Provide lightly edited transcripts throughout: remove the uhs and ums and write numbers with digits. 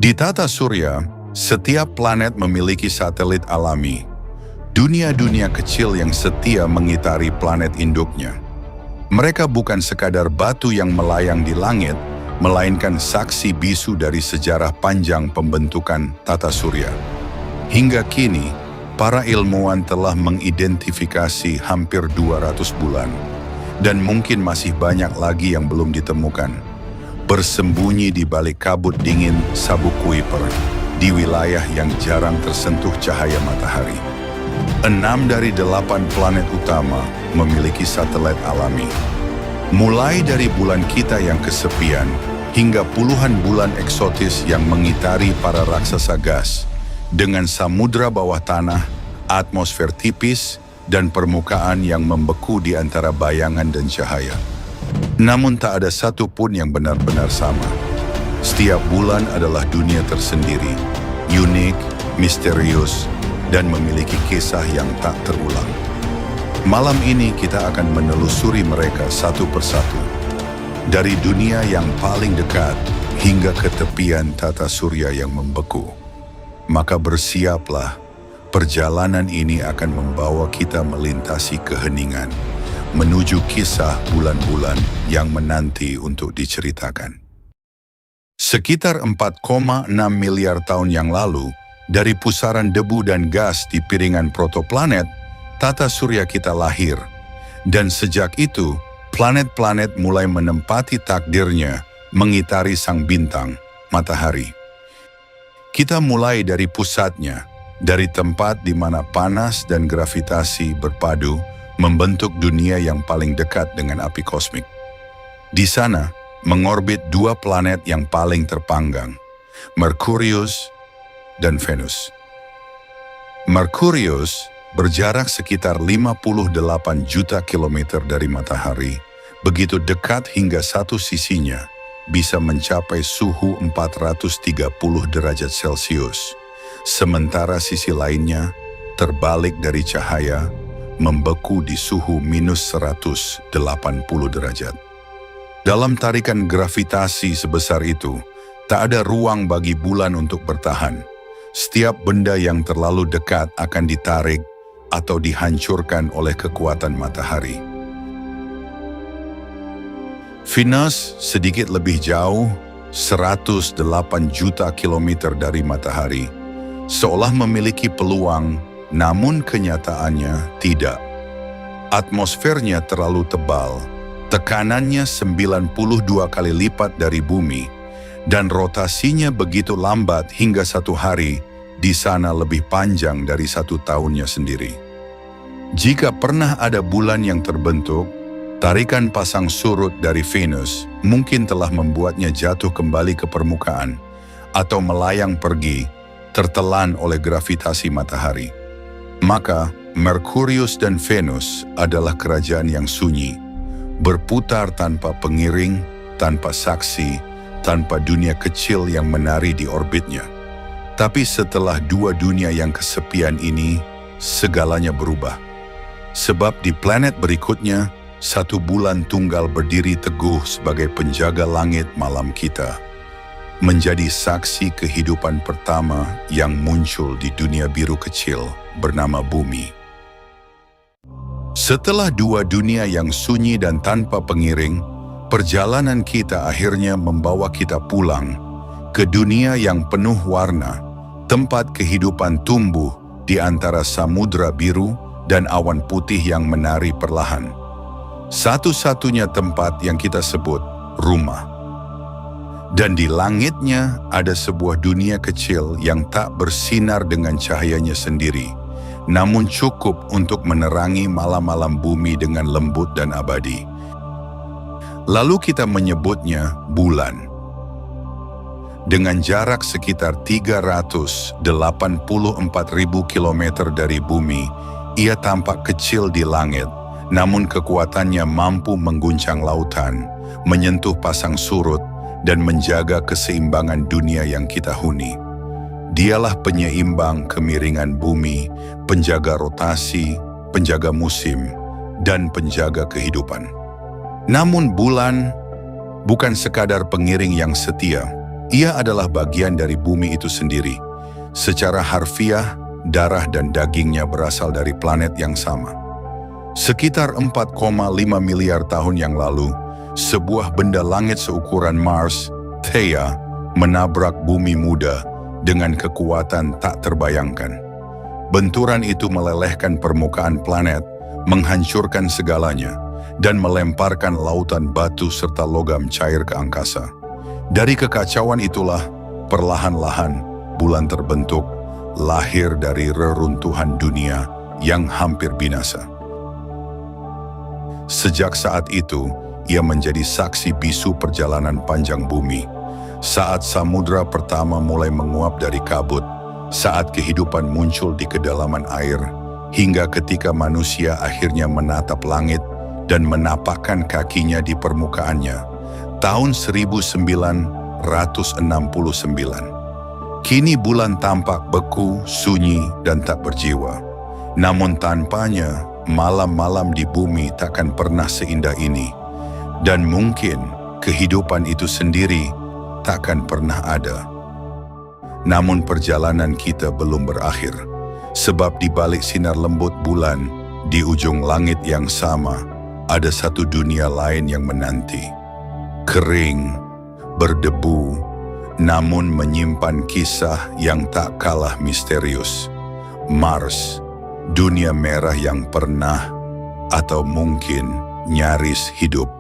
Di tata surya, setiap planet memiliki satelit alami, dunia-dunia kecil yang setia mengitari planet induknya. Mereka bukan sekadar batu yang melayang di langit, melainkan saksi bisu dari sejarah panjang pembentukan tata surya. Hingga kini, para ilmuwan telah mengidentifikasi hampir 200 bulan, dan mungkin masih banyak lagi yang belum ditemukan, bersembunyi di balik kabut dingin sabuk Kuiper, di wilayah yang jarang tersentuh cahaya matahari. 6 dari 8 planet utama memiliki satelit alami. Mulai dari bulan kita yang kesepian, hingga puluhan bulan eksotis yang mengitari para raksasa gas, dengan samudra bawah tanah, atmosfer tipis, dan permukaan yang membeku di antara bayangan dan cahaya. Namun tak ada satu pun yang benar-benar sama. Setiap bulan adalah dunia tersendiri, unik, misterius, dan memiliki kisah yang tak terulang. Malam ini kita akan menelusuri mereka satu persatu. Dari dunia yang paling dekat hingga ke tepian tata surya yang membeku. Maka bersiaplah, perjalanan ini akan membawa kita melintasi keheningan, menuju kisah bulan-bulan yang menanti untuk diceritakan. Sekitar 4,6 miliar tahun yang lalu, dari pusaran debu dan gas di piringan protoplanet, tata surya kita lahir. Dan sejak itu, planet-planet mulai menempati takdirnya mengitari sang bintang, matahari. Kita mulai dari pusatnya, dari tempat di mana panas dan gravitasi berpadu membentuk dunia yang paling dekat dengan api kosmik. Di sana, mengorbit 2 planet yang paling terpanggang, Merkurius dan Venus. Merkurius berjarak sekitar 58 juta kilometer dari matahari, begitu dekat hingga satu sisinya bisa mencapai suhu 430 derajat Celcius, sementara sisi lainnya terbalik dari cahaya, membeku di suhu minus 180 derajat. Dalam tarikan gravitasi sebesar itu, tak ada ruang bagi bulan untuk bertahan. Setiap benda yang terlalu dekat akan ditarik atau dihancurkan oleh kekuatan matahari. Venus sedikit lebih jauh, 108 juta kilometer dari matahari, seolah memiliki peluang, namun kenyataannya tidak. Atmosfernya terlalu tebal, tekanannya 92 kali lipat dari bumi, dan rotasinya begitu lambat hingga 1 hari di sana lebih panjang dari 1 tahunnya sendiri. Jika pernah ada bulan yang terbentuk, tarikan pasang surut dari Venus mungkin telah membuatnya jatuh kembali ke permukaan atau melayang pergi, tertelan oleh gravitasi matahari. Maka, Merkurius dan Venus adalah kerajaan yang sunyi, berputar tanpa pengiring, tanpa saksi, tanpa dunia kecil yang menari di orbitnya. Tapi setelah 2 dunia yang kesepian ini, segalanya berubah. Sebab di planet berikutnya, 1 bulan tunggal berdiri teguh sebagai penjaga langit malam kita, menjadi saksi kehidupan pertama yang muncul di dunia biru kecil bernama Bumi. Setelah 2 dunia yang sunyi dan tanpa pengiring, perjalanan kita akhirnya membawa kita pulang ke dunia yang penuh warna, tempat kehidupan tumbuh di antara samudra biru dan awan putih yang menari perlahan. Satu-satunya tempat yang kita sebut rumah. Dan di langitnya ada sebuah dunia kecil yang tak bersinar dengan cahayanya sendiri, namun cukup untuk menerangi malam-malam bumi dengan lembut dan abadi. Lalu kita menyebutnya bulan. Dengan jarak sekitar 384.000 kilometer dari bumi, ia tampak kecil di langit, namun kekuatannya mampu mengguncang lautan, menyentuh pasang surut, dan menjaga keseimbangan dunia yang kita huni. Dialah penyeimbang kemiringan bumi, penjaga rotasi, penjaga musim, dan penjaga kehidupan. Namun bulan bukan sekadar pengiring yang setia. Ia adalah bagian dari bumi itu sendiri. Secara harfiah, darah dan dagingnya berasal dari planet yang sama. Sekitar 4,5 miliar tahun yang lalu, sebuah benda langit seukuran Mars, Theia, menabrak bumi muda dengan kekuatan tak terbayangkan. Benturan itu melelehkan permukaan planet, menghancurkan segalanya, dan melemparkan lautan batu serta logam cair ke angkasa. Dari kekacauan itulah, perlahan-lahan bulan terbentuk, lahir dari reruntuhan dunia yang hampir binasa. Sejak saat itu, ia menjadi saksi bisu perjalanan panjang bumi. Saat samudra pertama mulai menguap dari kabut, saat kehidupan muncul di kedalaman air, hingga ketika manusia akhirnya menatap langit dan menapakkan kakinya di permukaannya. Tahun 1969. Kini bulan tampak beku, sunyi, dan tak berjiwa. Namun tanpanya, malam-malam di bumi takkan pernah seindah ini. Dan mungkin kehidupan itu sendiri takkan pernah ada. Namun perjalanan kita belum berakhir. Sebab di balik sinar lembut bulan, di ujung langit yang sama, ada satu dunia lain yang menanti. Kering, berdebu, namun menyimpan kisah yang tak kalah misterius. Mars, dunia merah yang pernah atau mungkin nyaris hidup.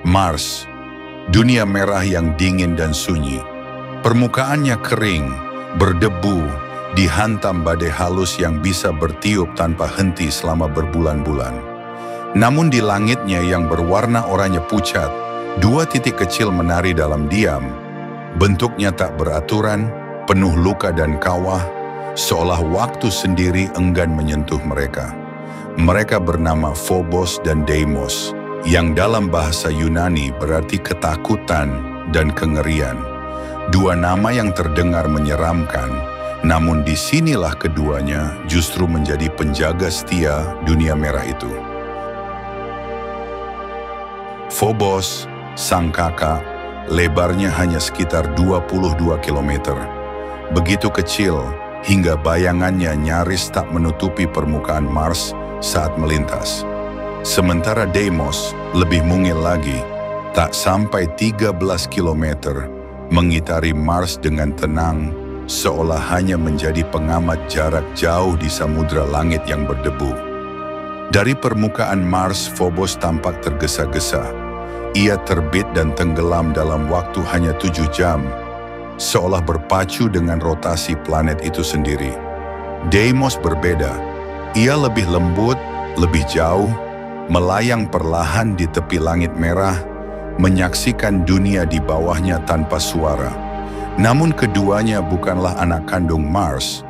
Mars, dunia merah yang dingin dan sunyi. Permukaannya kering, berdebu, dihantam badai halus yang bisa bertiup tanpa henti selama berbulan-bulan. Namun di langitnya yang berwarna oranye pucat, dua titik kecil menari dalam diam. Bentuknya tak beraturan, penuh luka dan kawah, seolah waktu sendiri enggan menyentuh mereka. Mereka bernama Phobos dan Deimos, yang dalam bahasa Yunani berarti ketakutan dan kengerian. Dua nama yang terdengar menyeramkan, namun disinilah keduanya justru menjadi penjaga setia dunia merah itu. Phobos, sang kakak, lebarnya hanya sekitar 22 km. Begitu kecil, hingga bayangannya nyaris tak menutupi permukaan Mars saat melintas. Sementara Deimos lebih mungil lagi, tak sampai 13 km, mengitari Mars dengan tenang, seolah hanya menjadi pengamat jarak jauh di samudra langit yang berdebu. Dari permukaan Mars, Phobos tampak tergesa-gesa. Ia terbit dan tenggelam dalam waktu hanya 7 jam, seolah berpacu dengan rotasi planet itu sendiri. Deimos berbeda. Ia lebih lembut, lebih jauh, melayang perlahan di tepi langit merah, menyaksikan dunia di bawahnya tanpa suara. Namun keduanya bukanlah anak kandung Mars.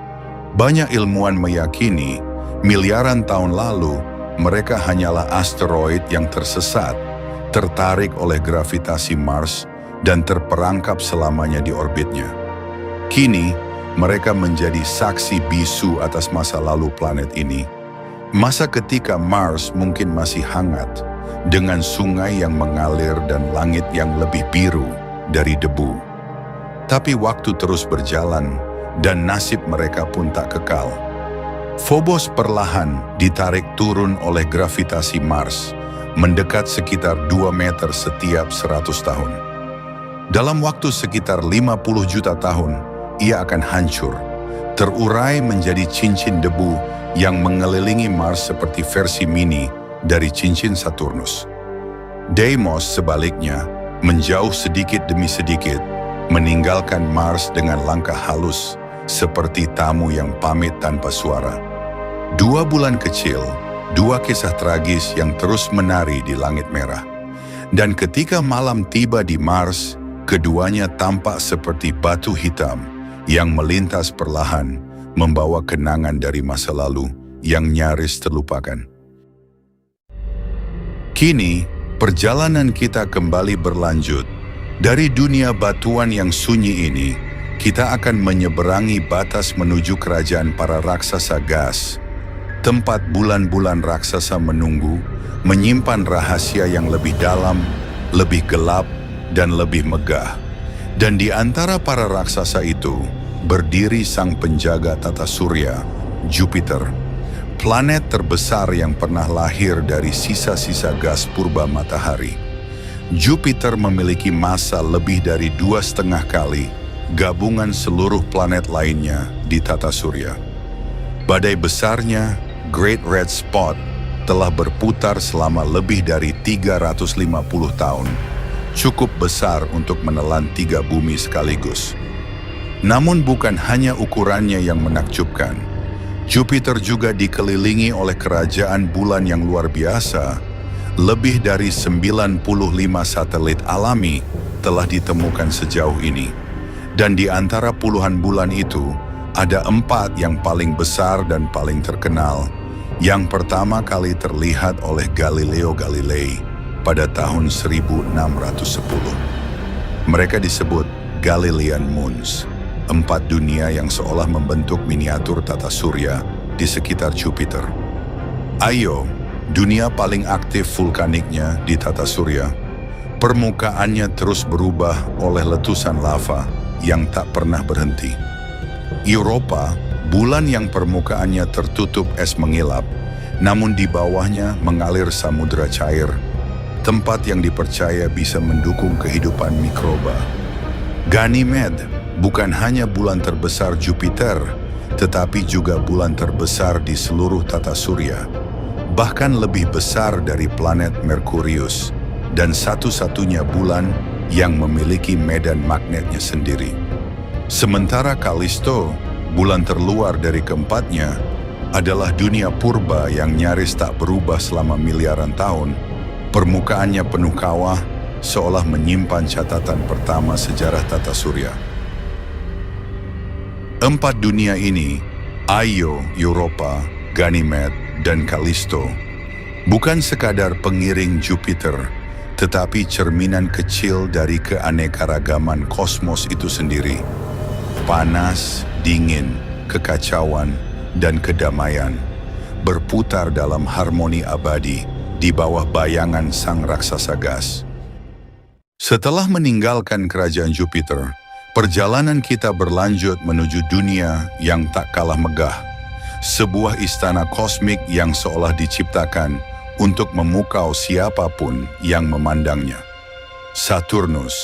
Banyak ilmuwan meyakini, miliaran tahun lalu, mereka hanyalah asteroid yang tersesat, tertarik oleh gravitasi Mars, dan terperangkap selamanya di orbitnya. Kini, mereka menjadi saksi bisu atas masa lalu planet ini. Masa ketika Mars mungkin masih hangat, dengan sungai yang mengalir dan langit yang lebih biru dari debu. Tapi waktu terus berjalan, dan nasib mereka pun tak kekal. Phobos perlahan ditarik turun oleh gravitasi Mars, mendekat sekitar 2 meter setiap 100 tahun. Dalam waktu sekitar 50 juta tahun, ia akan hancur, terurai menjadi cincin debu yang mengelilingi Mars seperti versi mini dari cincin Saturnus. Deimos sebaliknya, menjauh sedikit demi sedikit, meninggalkan Mars dengan langkah halus, seperti tamu yang pamit tanpa suara. 2 bulan kecil, 2 kisah tragis yang terus menari di langit merah. Dan ketika malam tiba di Mars, keduanya tampak seperti batu hitam yang melintas perlahan, membawa kenangan dari masa lalu yang nyaris terlupakan. Kini, perjalanan kita kembali berlanjut. Dari dunia batuan yang sunyi ini, kita akan menyeberangi batas menuju kerajaan para raksasa gas. Tempat bulan-bulan raksasa menunggu, menyimpan rahasia yang lebih dalam, lebih gelap, dan lebih megah. Dan di antara para raksasa itu, berdiri sang penjaga tata surya, Jupiter, planet terbesar yang pernah lahir dari sisa-sisa gas purba matahari. Jupiter memiliki massa lebih dari 2,5 kali gabungan seluruh planet lainnya di tata surya. Badai besarnya, Great Red Spot, telah berputar selama lebih dari 350 tahun, cukup besar untuk menelan 3 bumi sekaligus. Namun bukan hanya ukurannya yang menakjubkan. Jupiter juga dikelilingi oleh kerajaan bulan yang luar biasa. Lebih dari 95 satelit alami telah ditemukan sejauh ini. Dan di antara puluhan bulan itu, ada 4 yang paling besar dan paling terkenal. Yang pertama kali terlihat oleh Galileo Galilei pada tahun 1610. Mereka disebut Galilean Moons, 4 dunia yang seolah membentuk miniatur tata surya di sekitar Jupiter. Io, dunia paling aktif vulkaniknya di tata surya, permukaannya terus berubah oleh letusan lava yang tak pernah berhenti. Europa, bulan yang permukaannya tertutup es mengilap, namun di bawahnya mengalir samudera cair, tempat yang dipercaya bisa mendukung kehidupan mikroba. Ganymede bukan hanya bulan terbesar Jupiter, tetapi juga bulan terbesar di seluruh tata surya, bahkan lebih besar dari planet Merkurius, dan satu-satunya bulan yang memiliki medan magnetnya sendiri. Sementara Callisto, bulan terluar dari keempatnya, adalah dunia purba yang nyaris tak berubah selama miliaran tahun. Permukaannya penuh kawah, seolah menyimpan catatan pertama sejarah tata surya. 4 dunia ini, Io, Europa, Ganymede, dan Callisto, bukan sekadar pengiring Jupiter, tetapi cerminan kecil dari keanekaragaman kosmos itu sendiri. Panas, dingin, kekacauan, dan kedamaian berputar dalam harmoni abadi di bawah bayangan sang raksasa gas. Setelah meninggalkan kerajaan Jupiter, perjalanan kita berlanjut menuju dunia yang tak kalah megah, sebuah istana kosmik yang seolah diciptakan untuk memukau siapapun yang memandangnya. Saturnus,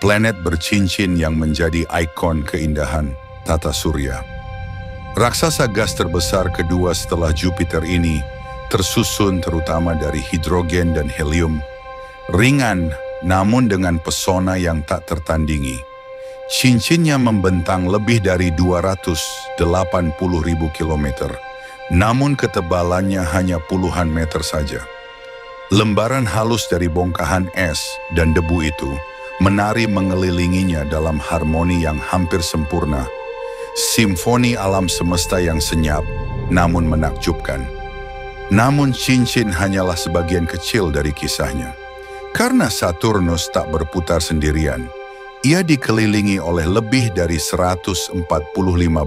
planet bercincin yang menjadi ikon keindahan tata surya. Raksasa gas terbesar kedua setelah Jupiter ini tersusun terutama dari hidrogen dan helium, ringan namun dengan pesona yang tak tertandingi. Cincinnya membentang lebih dari 280.000 kilometer, namun ketebalannya hanya puluhan meter saja. Lembaran halus dari bongkahan es dan debu itu menari mengelilinginya dalam harmoni yang hampir sempurna. Simfoni alam semesta yang senyap, namun menakjubkan. Namun cincin hanyalah sebagian kecil dari kisahnya. Karena Saturnus tak berputar sendirian, ia dikelilingi oleh lebih dari 145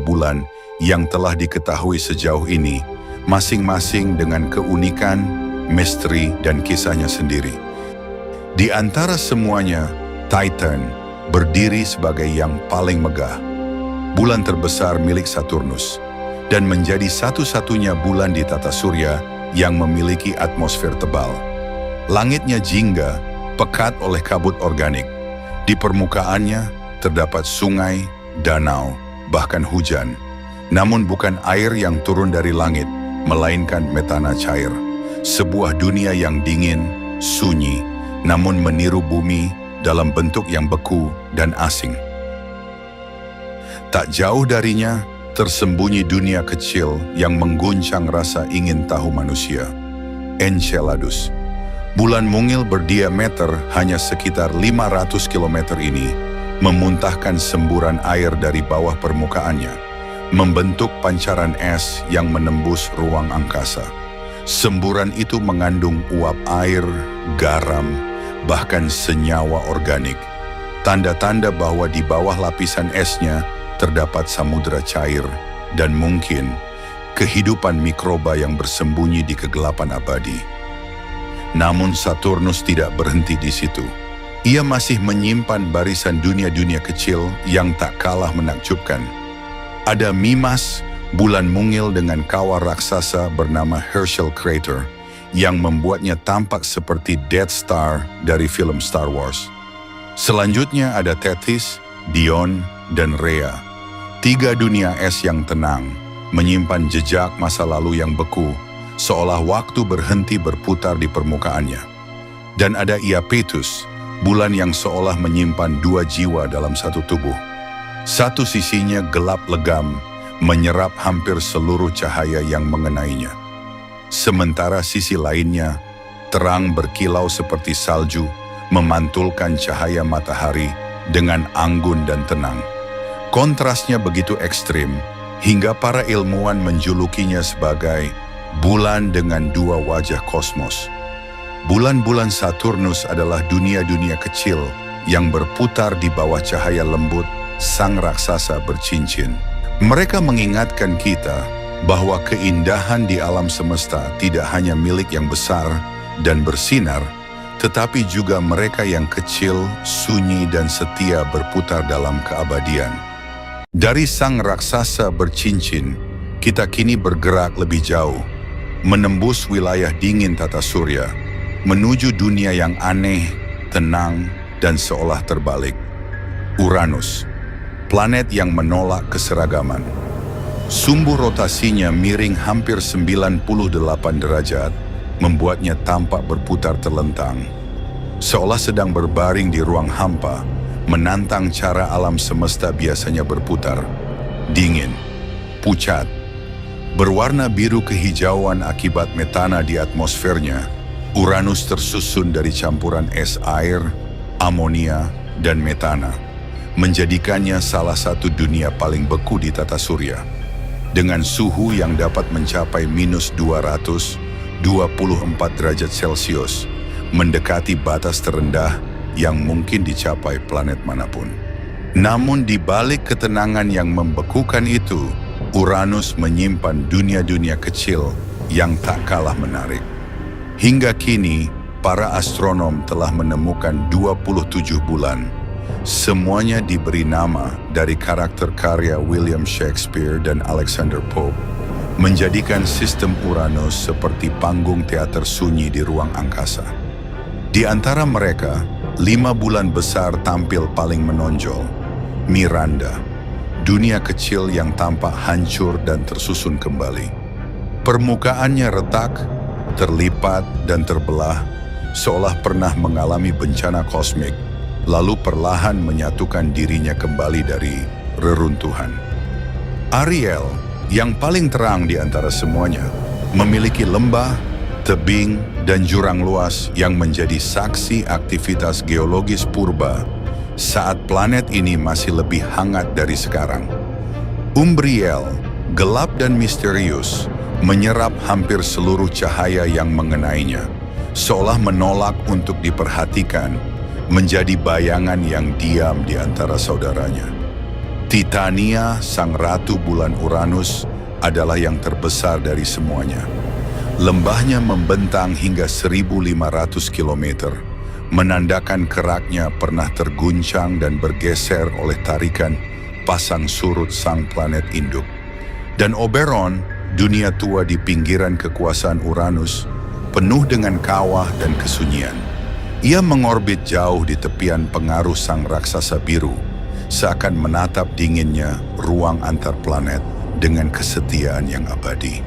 bulan yang telah diketahui sejauh ini, masing-masing dengan keunikan, misteri, dan kisahnya sendiri. Di antara semuanya, Titan berdiri sebagai yang paling megah, bulan terbesar milik Saturnus, dan menjadi satu-satunya bulan di tata surya yang memiliki atmosfer tebal. Langitnya jingga, pekat oleh kabut organik. Di permukaannya terdapat sungai, danau, bahkan hujan. Namun bukan air yang turun dari langit, melainkan metana cair. Sebuah dunia yang dingin, sunyi, namun meniru bumi dalam bentuk yang beku dan asing. Tak jauh darinya, tersembunyi dunia kecil yang mengguncang rasa ingin tahu manusia. Enceladus. Bulan mungil berdiameter hanya sekitar 500 km ini, memuntahkan semburan air dari bawah permukaannya, membentuk pancaran es yang menembus ruang angkasa. Semburan itu mengandung uap air, garam, bahkan senyawa organik. Tanda-tanda bahwa di bawah lapisan esnya terdapat samudera cair dan mungkin kehidupan mikroba yang bersembunyi di kegelapan abadi. Namun Saturnus tidak berhenti di situ. Ia masih menyimpan barisan dunia-dunia kecil yang tak kalah menakjubkan. Ada Mimas, bulan mungil dengan kawah raksasa bernama Herschel Crater, yang membuatnya tampak seperti Death Star dari film Star Wars. Selanjutnya ada Tethys, Dione, dan Rhea. 3 dunia es yang tenang, menyimpan jejak masa lalu yang beku, seolah waktu berhenti berputar di permukaannya. Dan ada Iapetus, bulan yang seolah menyimpan 2 jiwa dalam satu tubuh. Satu sisinya gelap legam, menyerap hampir seluruh cahaya yang mengenainya. Sementara sisi lainnya, terang berkilau seperti salju, memantulkan cahaya matahari dengan anggun dan tenang. Kontrasnya begitu ekstrim, hingga para ilmuwan menjulukinya sebagai bulan dengan 2 wajah kosmos. Bulan-bulan Saturnus adalah dunia-dunia kecil yang berputar di bawah cahaya lembut sang raksasa bercincin. Mereka mengingatkan kita bahwa keindahan di alam semesta tidak hanya milik yang besar dan bersinar, tetapi juga mereka yang kecil, sunyi, dan setia berputar dalam keabadian. Dari sang raksasa bercincin, kita kini bergerak lebih jauh, menembus wilayah dingin tata surya, menuju dunia yang aneh, tenang, dan seolah terbalik. Uranus, planet yang menolak keseragaman. Sumbu rotasinya miring hampir 98 derajat, membuatnya tampak berputar terlentang. Seolah sedang berbaring di ruang hampa, menantang cara alam semesta biasanya berputar. Dingin, pucat, berwarna biru kehijauan akibat metana di atmosfernya. Uranus tersusun dari campuran es air, amonia, dan metana, menjadikannya salah satu dunia paling beku di tata surya. Dengan suhu yang dapat mencapai minus 224 derajat Celcius, mendekati batas terendah yang mungkin dicapai planet manapun. Namun di balik ketenangan yang membekukan itu, Uranus menyimpan dunia-dunia kecil yang tak kalah menarik. Hingga kini, para astronom telah menemukan 27 bulan. Semuanya diberi nama dari karakter karya William Shakespeare dan Alexander Pope, menjadikan sistem Uranus seperti panggung teater sunyi di ruang angkasa. Di antara mereka, 5 bulan besar tampil paling menonjol. Miranda, dunia kecil yang tampak hancur dan tersusun kembali. Permukaannya retak, terlipat, dan terbelah, seolah pernah mengalami bencana kosmik, lalu perlahan menyatukan dirinya kembali dari reruntuhan. Ariel, yang paling terang di antara semuanya, memiliki lembah, tebing, dan jurang luas yang menjadi saksi aktivitas geologis purba saat planet ini masih lebih hangat dari sekarang. Umbriel, gelap dan misterius, menyerap hampir seluruh cahaya yang mengenainya, seolah menolak untuk diperhatikan, menjadi bayangan yang diam di antara saudaranya. Titania, sang ratu bulan Uranus, adalah yang terbesar dari semuanya. Lembahnya membentang hingga 1.500 km, menandakan keraknya pernah terguncang dan bergeser oleh tarikan pasang surut sang planet induk. Dan Oberon, dunia tua di pinggiran kekuasaan Uranus, penuh dengan kawah dan kesunyian. Ia mengorbit jauh di tepian pengaruh sang raksasa biru, seakan menatap dinginnya ruang antar planet dengan kesetiaan yang abadi.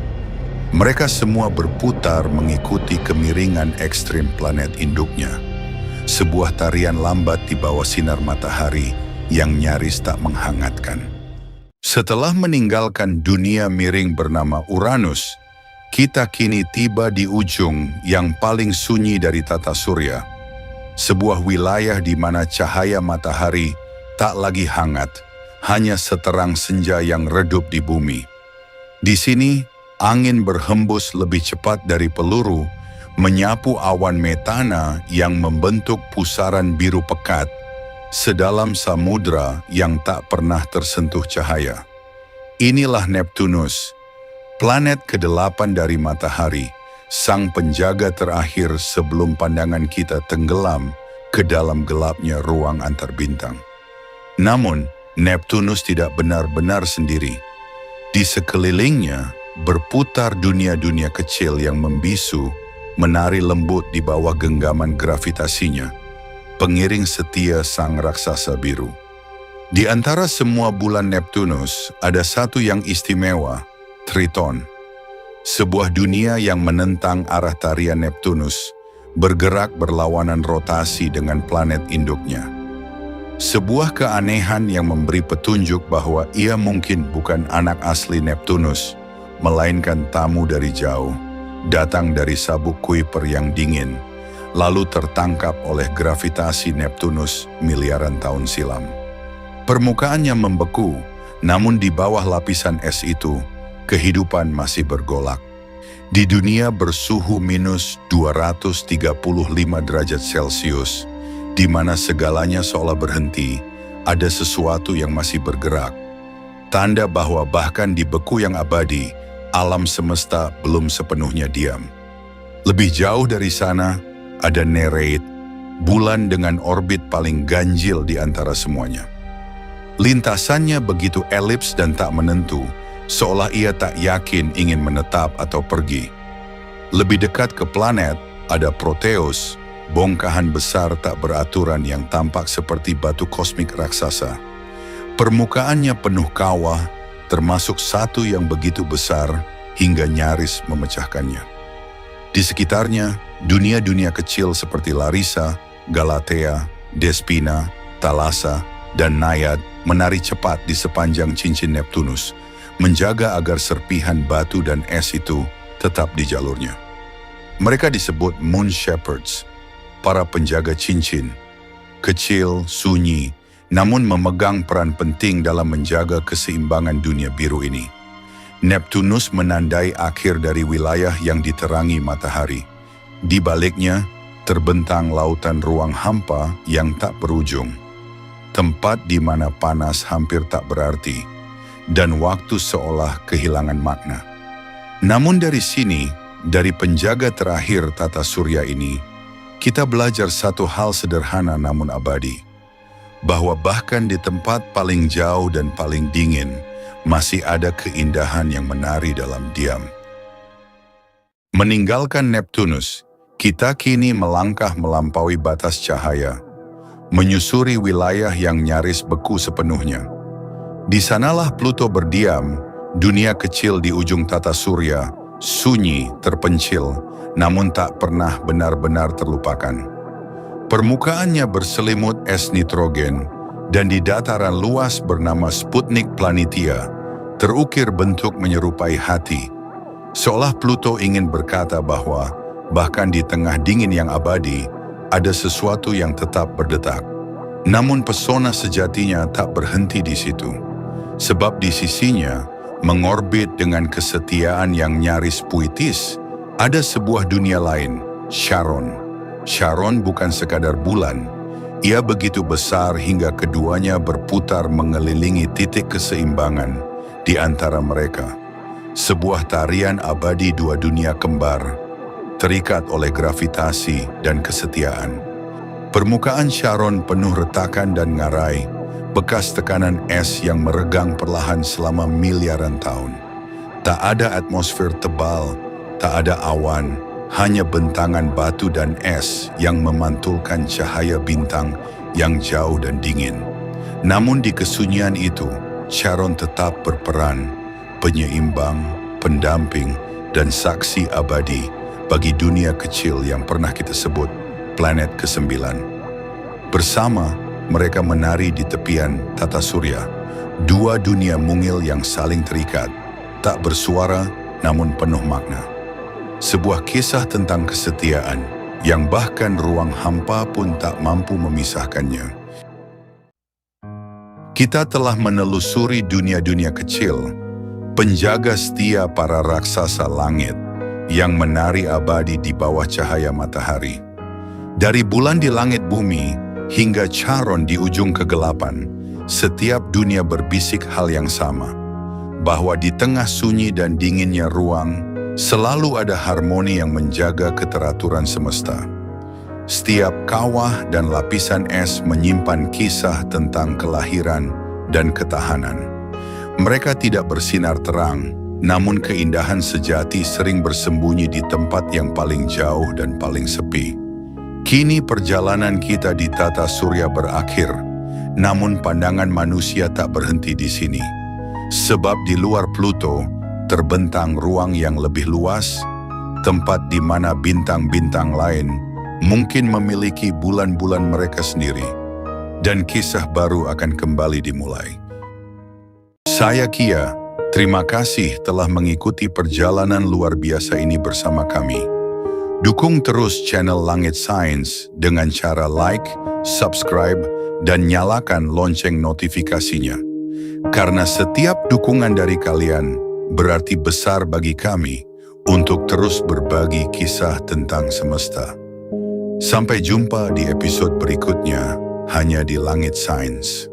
Mereka semua berputar mengikuti kemiringan ekstrim planet induknya, sebuah tarian lambat di bawah sinar matahari yang nyaris tak menghangatkan. Setelah meninggalkan dunia miring bernama Uranus, kita kini tiba di ujung yang paling sunyi dari tata surya, sebuah wilayah di mana cahaya matahari tak lagi hangat, hanya seterang senja yang redup di bumi. Di sini, angin berhembus lebih cepat dari peluru, menyapu awan metana yang membentuk pusaran biru pekat, sedalam samudra yang tak pernah tersentuh cahaya. Inilah Neptunus, planet ke-8 dari matahari, sang penjaga terakhir sebelum pandangan kita tenggelam ke dalam gelapnya ruang antar bintang. Namun, Neptunus tidak benar-benar sendiri. Di sekelilingnya berputar dunia-dunia kecil yang membisu, menari lembut di bawah genggaman gravitasinya, pengiring setia sang raksasa biru. Di antara semua bulan Neptunus, ada satu yang istimewa, Triton. Sebuah dunia yang menentang arah tarian Neptunus, bergerak berlawanan rotasi dengan planet induknya. Sebuah keanehan yang memberi petunjuk bahwa ia mungkin bukan anak asli Neptunus, melainkan tamu dari jauh, datang dari sabuk Kuiper yang dingin, lalu tertangkap oleh gravitasi Neptunus miliaran tahun silam. Permukaannya membeku, namun di bawah lapisan es itu, kehidupan masih bergolak. Di dunia bersuhu minus 235 derajat Celcius, di mana segalanya seolah berhenti, ada sesuatu yang masih bergerak. Tanda bahwa bahkan di beku yang abadi, alam semesta belum sepenuhnya diam. Lebih jauh dari sana, ada Nereid, bulan dengan orbit paling ganjil di antara semuanya. Lintasannya begitu elips dan tak menentu, seolah ia tak yakin ingin menetap atau pergi. Lebih dekat ke planet, ada Proteus, bongkahan besar tak beraturan yang tampak seperti batu kosmik raksasa. Permukaannya penuh kawah, termasuk satu yang begitu besar hingga nyaris memecahkannya. Di sekitarnya, dunia-dunia kecil seperti Larissa, Galatea, Despina, Thalassa, dan Naiad menari cepat di sepanjang cincin Neptunus, menjaga agar serpihan batu dan es itu tetap di jalurnya. Mereka disebut Moon Shepherds, para penjaga cincin, kecil, sunyi, namun memegang peran penting dalam menjaga keseimbangan dunia biru ini. Neptunus menandai akhir dari wilayah yang diterangi matahari. Di baliknya, terbentang lautan ruang hampa yang tak berujung. Tempat di mana panas hampir tak berarti, dan waktu seolah kehilangan makna. Namun dari sini, dari penjaga terakhir tata surya ini, kita belajar satu hal sederhana namun abadi, bahwa bahkan di tempat paling jauh dan paling dingin, masih ada keindahan yang menari dalam diam. Meninggalkan Neptunus, kita kini melangkah melampaui batas cahaya, menyusuri wilayah yang nyaris beku sepenuhnya. Di sanalah Pluto berdiam, dunia kecil di ujung tata surya, sunyi, terpencil, namun tak pernah benar-benar terlupakan. Permukaannya berselimut es nitrogen, dan di dataran luas bernama Sputnik Planitia, terukir bentuk menyerupai hati, seolah Pluto ingin berkata bahwa bahkan di tengah dingin yang abadi, ada sesuatu yang tetap berdetak. Namun pesona sejatinya tak berhenti di situ. Sebab di sisinya, mengorbit dengan kesetiaan yang nyaris puitis, ada sebuah dunia lain, Charon. Charon bukan sekadar bulan. Ia begitu besar hingga keduanya berputar mengelilingi titik keseimbangan di antara mereka. Sebuah tarian abadi dua dunia kembar, terikat oleh gravitasi dan kesetiaan. Permukaan Charon penuh retakan dan ngarai, bekas tekanan es yang meregang perlahan selama miliaran tahun. Tak ada atmosfer tebal, tak ada awan, hanya bentangan batu dan es yang memantulkan cahaya bintang yang jauh dan dingin. Namun di kesunyian itu, Charon tetap berperan, penyeimbang, pendamping, dan saksi abadi bagi dunia kecil yang pernah kita sebut planet ke-9. Bersama, mereka menari di tepian tata surya, dua dunia mungil yang saling terikat, tak bersuara namun penuh makna. Sebuah kisah tentang kesetiaan yang bahkan ruang hampa pun tak mampu memisahkannya. Kita telah menelusuri dunia-dunia kecil, penjaga setia para raksasa langit, yang menari abadi di bawah cahaya matahari. Dari bulan di langit bumi hingga Charon di ujung kegelapan, setiap dunia berbisik hal yang sama, bahwa di tengah sunyi dan dinginnya ruang, selalu ada harmoni yang menjaga keteraturan semesta. Setiap kawah dan lapisan es menyimpan kisah tentang kelahiran dan ketahanan. Mereka tidak bersinar terang, namun keindahan sejati sering bersembunyi di tempat yang paling jauh dan paling sepi. Kini perjalanan kita di tata surya berakhir, namun pandangan manusia tak berhenti di sini. Sebab di luar Pluto terbentang ruang yang lebih luas, tempat di mana bintang-bintang lain mungkin memiliki bulan-bulan mereka sendiri, dan kisah baru akan kembali dimulai. Saya Kia, terima kasih telah mengikuti perjalanan luar biasa ini bersama kami. Dukung terus channel Langit Sains dengan cara like, subscribe, dan nyalakan lonceng notifikasinya. Karena setiap dukungan dari kalian berarti besar bagi kami untuk terus berbagi kisah tentang semesta. Sampai jumpa di episode berikutnya hanya di Langit Sains.